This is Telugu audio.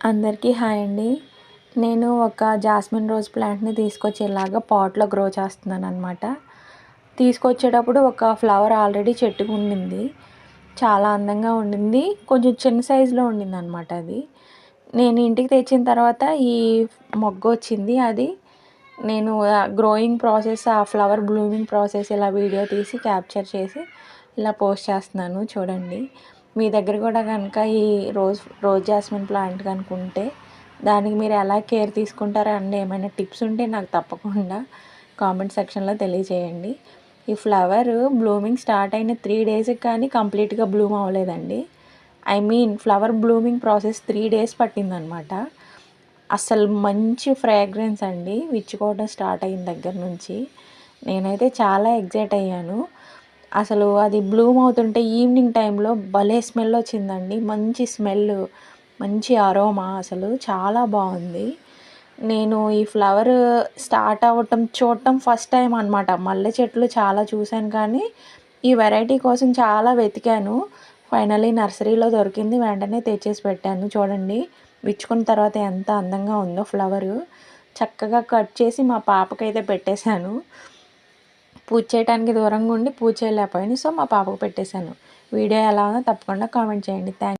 అందరికీ హాయ్ అండి. నేను ఒక జాస్మిన్ రోజ్ ప్లాంట్ని తీసుకొచ్చేలాగా పాట్లో గ్రో చేస్తున్నాను అనమాట. తీసుకొచ్చేటప్పుడు ఒక ఫ్లవర్ ఆల్రెడీ చెట్టుకు ఉండింది, చాలా అందంగా ఉండింది. కొంచెం చిన్న సైజులో ఉండింది అనమాట. అది నేను ఇంటికి తెచ్చిన తర్వాత ఈ మొగ్గ వచ్చింది. అది నేను గ్రోయింగ్ ప్రాసెస్, ఆ ఫ్లవర్ బ్లూమింగ్ ప్రాసెస్ ఇలా వీడియో తీసి క్యాప్చర్ చేసి ఇలా పోస్ట్ చేస్తున్నాను చూడండి. మీ దగ్గర కూడా కనుక ఈ రోజ్ జాస్మిన్ ప్లాంట్ కనుక ఉంటే దానికి మీరు ఎలా కేర్ తీసుకుంటారో అండి, ఏమైనా టిప్స్ ఉంటే నాకు తప్పకుండా కామెంట్ సెక్షన్లో తెలియజేయండి. ఈ ఫ్లవర్ బ్లూమింగ్ స్టార్ట్ అయిన 3 డేస్కి కానీ కంప్లీట్గా బ్లూమ్ అవ్వలేదండి. ఫ్లవర్ బ్లూమింగ్ ప్రాసెస్ 3 డేస్ పట్టిందనమాట. అసలు మంచి ఫ్రాగ్రెన్స్ అండి, విచ్చుకోవడం స్టార్ట్ అయిన దగ్గర నుంచి. నేనైతే చాలా ఎగ్జైట్ అయ్యాను. అసలు అది బ్లూమ్ అవుతుంటే ఈవినింగ్ టైంలో భలే స్మెల్ వచ్చిందండి. మంచి స్మెల్, మంచి అరోమా, అసలు చాలా బాగుంది. నేను ఈ ఫ్లవర్ స్టార్ట్ అవ్వటం చూడటం ఫస్ట్ టైం అనమాట. మల్లె చెట్లు చాలా చూశాను కానీ ఈ వెరైటీ కోసం చాలా వెతికాను. ఫైనల్లీ నర్సరీలో దొరికింది, వెంటనే తెచ్చేసి పెట్టాను. చూడండి విచ్చుకున్న తర్వాత ఎంత అందంగా ఉందో ఫ్లవరు. చక్కగా కట్ చేసి మా పాపకైతే పెట్టేశాను. పూజ చేయడానికి దూరంగా ఉండి పూజ చేయలేకపోయాను, సో మా పాపకు పెట్టేశాను. వీడియో ఎలా ఉందో తప్పకుండా కామెంట్ చేయండి. థ్యాంక్